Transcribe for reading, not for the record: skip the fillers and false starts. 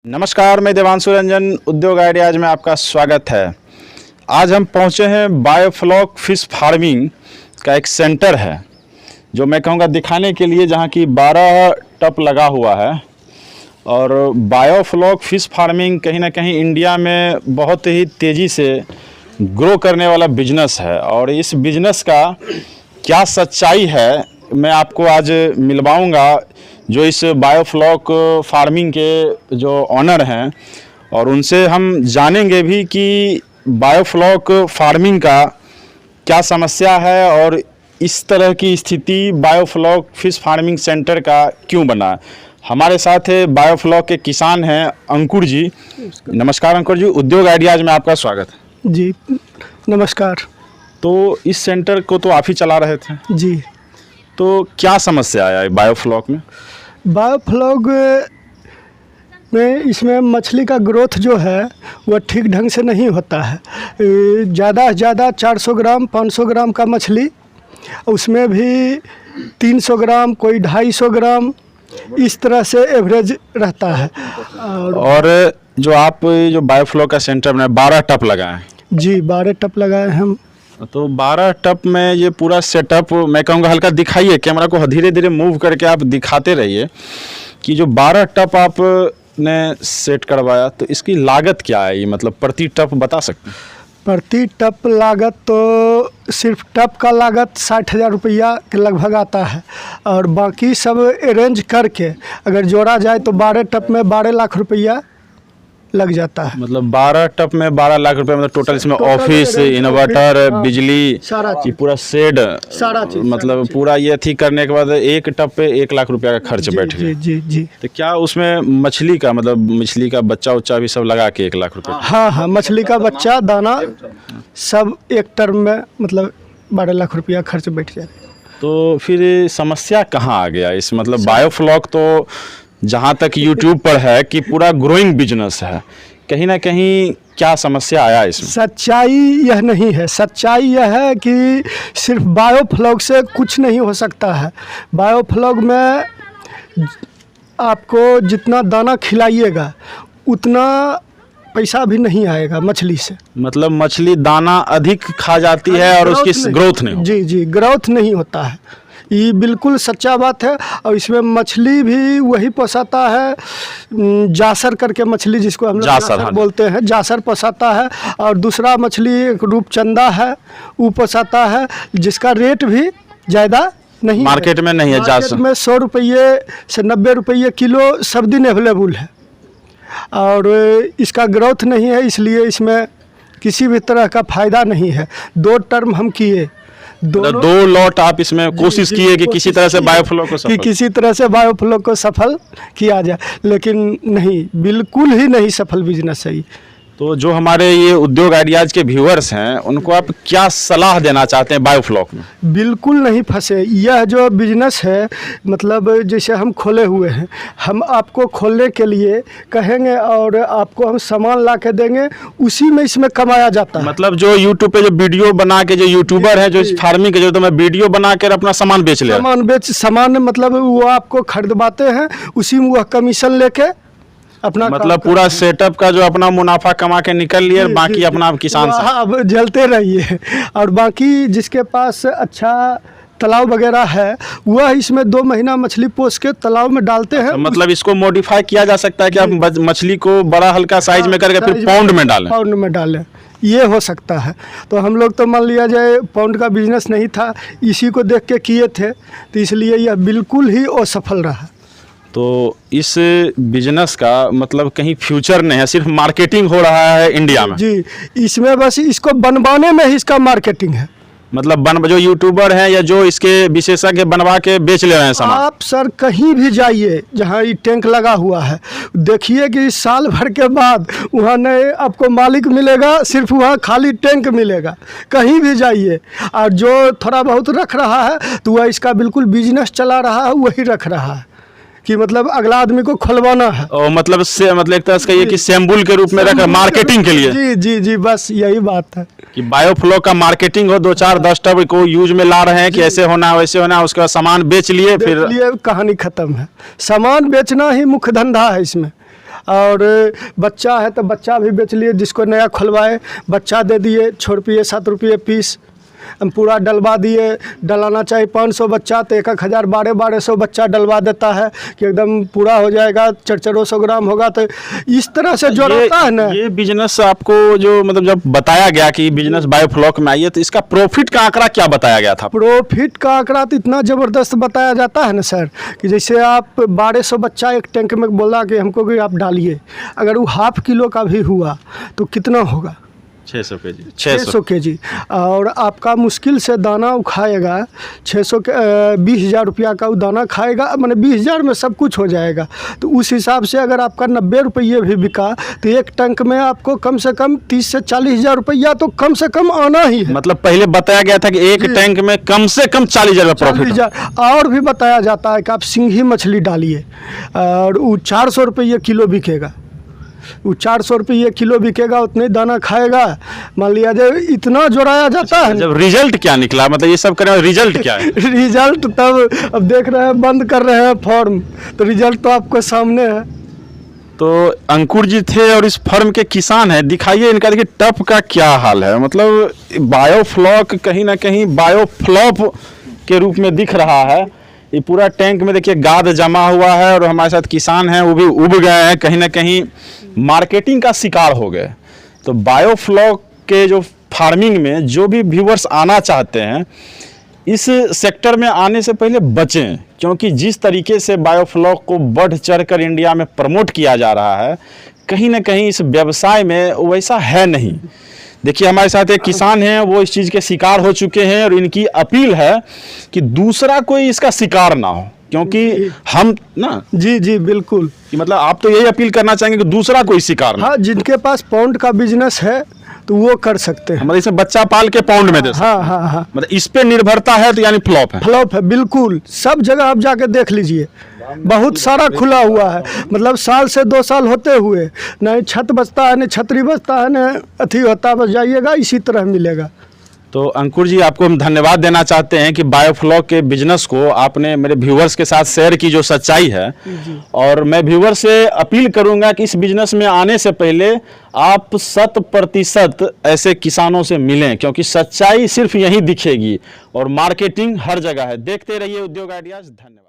नमस्कार, मैं देवांशु रंजन, उद्योग आइडियाज में आपका स्वागत है। आज हम पहुंचे हैं बायोफ्लॉक फिश फार्मिंग का एक सेंटर है जो मैं कहूँगा दिखाने के लिए, जहां की 12 टप लगा हुआ है। और बायोफ्लॉक फिश फार्मिंग कहीं ना कहीं इंडिया में बहुत ही तेज़ी से ग्रो करने वाला बिजनेस है, और इस बिजनेस का क्या सच्चाई है मैं आपको आज मिलवाऊंगा जो इस बायोफ्लॉक फार्मिंग के जो ऑनर हैं, और उनसे हम जानेंगे भी कि बायोफ्लॉक फार्मिंग का क्या समस्या है और इस तरह की स्थिति बायोफ्लॉक फिश फार्मिंग सेंटर का क्यों बना। हमारे साथ बायोफ्लॉक के किसान हैं अंकुर जी। नमस्कार अंकुर जी, उद्योग आइडियाज में आपका स्वागत है। जी नमस्कार। तो इस सेंटर को तो आप ही चला रहे थे जी, तो क्या समस्या आया है बायोफ्लॉक में? बायोफ्लॉक में इसमें मछली का ग्रोथ जो है वह ठीक ढंग से नहीं होता है। ज़्यादा से ज़्यादा 400 ग्राम 500 ग्राम का मछली, उसमें भी 300 ग्राम, कोई 250 ग्राम, इस तरह से एवरेज रहता है। और जो आप जो बायोफ्लॉक का सेंटर में 12 टप लगाए हैं? जी 12 टप लगाए हम। तो 12 टप में ये पूरा सेटअप मैं कहूँगा, हल्का दिखाइए, कैमरा को धीरे धीरे मूव करके आप दिखाते रहिए कि जो 12 टप आपने सेट करवाया, तो इसकी लागत क्या है? ये मतलब प्रति टप बता सकते हैं? प्रति टप लागत तो सिर्फ टप का लागत 60,000 रुपया के लगभग आता है, और बाकी सब अरेंज करके अगर जोड़ा जाए तो 12 टप में 12 लाख रुपया लग जाता है। मतलब 12 टप में 12 लाख रुपए, मतलब टोटल इसमें ऑफिस, इन्वर्टर, बिजली, सारा चीज, पूरा शेड, सारा चीज, मतलब पूरा ये थी करने के बाद एक टप पे 1 लाख रुपया का खर्च बैठ गया। जी जी जी। तो क्या उसमें मछली का, मतलब मछली का बच्चा उच्चा भी सब लगा के 1 लाख रुपए? हाँ हाँ, मछली का बच्चा, दाना सब एक टर्म में मतलब 12 लाख रुपया खर्च बैठ जाए। तो फिर समस्या कहाँ आ गया इस, मतलब बायोफ्लॉक तो जहाँ तक यूट्यूब पर है कि पूरा ग्रोइंग बिजनेस है, कहीं ना कहीं क्या समस्या आया इसमें? सच्चाई यह नहीं है। सच्चाई यह है कि सिर्फ बायोफ्लॉक से कुछ नहीं हो सकता है। बायोफ्लॉक में आपको जितना दाना खिलाइएगा उतना पैसा भी नहीं आएगा मछली से। मतलब मछली दाना अधिक खा जाती है और उसकी ग्रोथ नहीं? जी जी, ग्रोथ नहीं होता है, ये बिल्कुल सच्चा बात है। और इसमें मछली भी वही पोसाता है, जासर करके मछली जिसको हम लोग जासर बोलते हैं, जासर पोसाता है। और दूसरा मछली एक रूपचंदा है, वो पोसाता है, जिसका रेट भी ज़्यादा नहीं मार्केट में नहीं है। जासर में 100 रुपये से 90 रुपये किलो सब दिन अवेलेबल है, और इसका ग्रोथ नहीं है, इसलिए इसमें किसी भी तरह का फ़ायदा नहीं है। 2 टर्म हम किए, 2 लॉट आप इसमें कोशिश किए कि किसी तरह से बायोफ्लॉक को सफल किया जाए, लेकिन नहीं, बिल्कुल ही नहीं सफल बिजनेस है ये। तो जो हमारे ये उद्योग आइडियाज के व्यूअर्स हैं, उनको आप क्या सलाह देना चाहते हैं बायोफ्लॉक में? बिल्कुल नहीं फंसे। यह जो बिजनेस है, मतलब जैसे हम खोले हुए हैं, हम आपको खोलने के लिए कहेंगे और आपको हम सामान ला के देंगे, उसी में इसमें कमाया जाता है। मतलब जो यूट्यूब पे जो वीडियो बना के, जो यूट्यूबर है जो इस फार्मिंग के, जो तो मैं वीडियो बना कर अपना सामान बेच ले, सामान मतलब वो आपको खरीदवाते हैं, उसी में वह कमीशन लेके अपना, मतलब पूरा सेटअप का जो अपना मुनाफा कमा के निकल लिए, बाकी अपना किसान अब जलते रहिए। और बाकी जिसके पास अच्छा तालाब वगैरह है, वह इसमें 2 महीना मछली पोस के तालाब में डालते हैं। मतलब इसको मॉडिफाई किया जा सकता है कि आप मछली को बड़ा हल्का साइज में करके फिर पाउंड में डालें? ये हो सकता है। तो हम लोग तो मान लिया जाए पाउंड का बिजनेस नहीं था, इसी को देख के किए थे, तो इसलिए यह बिल्कुल ही असफल रहा। तो इस बिजनेस का मतलब कहीं फ्यूचर नहीं है, सिर्फ मार्केटिंग हो रहा है इंडिया में? जी, इसमें बस इसको बनवाने में ही इसका मार्केटिंग है। मतलब जो यूट्यूबर हैं या जो इसके विशेषज्ञ बनवा के बेच ले रहे हैं सामान? आप सर कहीं भी जाइए जहाँ ये टैंक लगा हुआ है, देखिए कि साल भर के बाद वहाँ नहीं आपको मालिक मिलेगा, सिर्फ वहाँ खाली टैंक मिलेगा। कहीं भी जाइए, और जो थोड़ा बहुत रख रहा है तो वह इसका बिल्कुल बिजनेस चला रहा है, वही रख रहा है कि मतलब अगला आदमी को खुलवाना है। और मतलब एक तरह से ये कि सैंपल के रूप में रख मार्केटिंग के लिए? जी जी जी, बस यही बात है कि बायोफ्लॉक का मार्केटिंग हो, 2-4-10 टब को यूज में ला रहे हैं कि ऐसे होना वैसे होना, उसका सामान बेच लिए, फिर कहानी खत्म है। सामान बेचना ही मुख्य धंधा है इसमें। और बच्चा है तो बच्चा भी बेच लिए, जिसको नया खुलवाए बच्चा दे दिए, 6 रुपये 7 रुपये पीस। हम पूरा डलवा दिए, डलाना चाहिए 500 बच्चा तो 1000 1200 बच्चा डलवा देता है कि एकदम पूरा हो जाएगा, 400 ग्राम होगा। तो इस तरह से जो रहता है ना, ये बिजनेस आपको जो मतलब जब बताया गया कि बिजनेस बायोफ्लॉक में आइए, तो इसका प्रॉफिट का आंकड़ा क्या बताया गया था? प्रॉफिट का आंकड़ा तो इतना ज़बरदस्त बताया जाता है ना सर, कि जैसे आप 1200 बच्चा एक टैंक में बोला कि हमको कि आप डालिए, अगर वो ½ किलो का भी हुआ तो कितना होगा? 600 केजी। 600 केजी। और आपका मुश्किल से दाना वो खाएगा 600 के 20,000 रुपया का वो दाना खाएगा, माने 20,000 में सब कुछ हो जाएगा। तो उस हिसाब से अगर आपका 90 रुपये भी बिका तो एक टैंक में आपको कम से कम 30 से 40,000 रुपया तो कम से कम आना ही है। मतलब पहले बताया गया था कि एक टैंक में कम से कम 40,000 प्रॉफिट। 40,000। और भी बताया जाता है कि आप सिंघी मछली डालिए और वो 400 रुपये किलो बिकेगा, वो 400 रुपये किलो बिकेगा, उतने दाना खाएगा। मान लिया जाए इतना जोड़ाया जाता है। जब रिजल्ट क्या निकला, मतलब ये सब करने में रिजल्ट क्या है? रिजल्ट तब अब देख रहे हैं, बंद कर रहे हैं फॉर्म, तो रिजल्ट तो आपको सामने है। तो अंकुर जी थे और इस फर्म के किसान हैं, दिखाइए इनका, देखिए टप का क्या हाल है। मतलब बायोफ्लॉक कहीं ना कहीं बायोफ्लॉप के रूप में दिख रहा है। ये पूरा टैंक में देखिए गाद जमा हुआ है और हमारे साथ किसान हैं, वो भी उब गए हैं, कहीं ना कहीं मार्केटिंग का शिकार हो गए। तो बायोफ्लॉक के जो फार्मिंग में जो भी व्यूअर्स आना चाहते हैं, इस सेक्टर में आने से पहले बचें, क्योंकि जिस तरीके से बायोफ्लॉक को बढ़ चढ़ कर इंडिया में प्रमोट किया जा रहा है, कहीं ना कहीं इस व्यवसाय में वैसा है नहीं। देखिए हमारे साथ एक किसान हैं, वो इस चीज़ के शिकार हो चुके हैं और इनकी अपील है कि दूसरा कोई इसका शिकार ना हो, क्योंकि हम ना जी बिल्कुल, कि मतलब आप तो यही अपील करना चाहेंगे कि दूसरा कोई शिकार ना। हाँ, जिनके पास पौंड का बिजनेस है तो वो कर सकते हैं। मतलब इसे बच्चा पाल के पाउंड में दे सकते हैं। हाँ। मतलब इस पे निर्भरता है तो यानी फ्लॉप है। फ्लॉप है बिल्कुल, सब जगह आप जाके देख लीजिए, बहुत सारा खुला हुआ है। मतलब साल से 2 साल होते हुए नहीं छत बचता है, नहीं छतरी बचता है, नहीं अथी होता, बस जाइएगा इसी तरह मिलेगा। तो अंकुर जी, आपको हम धन्यवाद देना चाहते हैं कि बायोफ्लॉक के बिजनेस को आपने मेरे व्यूअर्स के साथ शेयर की, जो सच्चाई है। और मैं व्यूअर से अपील करूंगा कि इस बिजनेस में आने से पहले आप 100% ऐसे किसानों से मिलें, क्योंकि सच्चाई सिर्फ यहीं दिखेगी और मार्केटिंग हर जगह है। देखते रहिए उद्योग आइडियाज। धन्यवाद।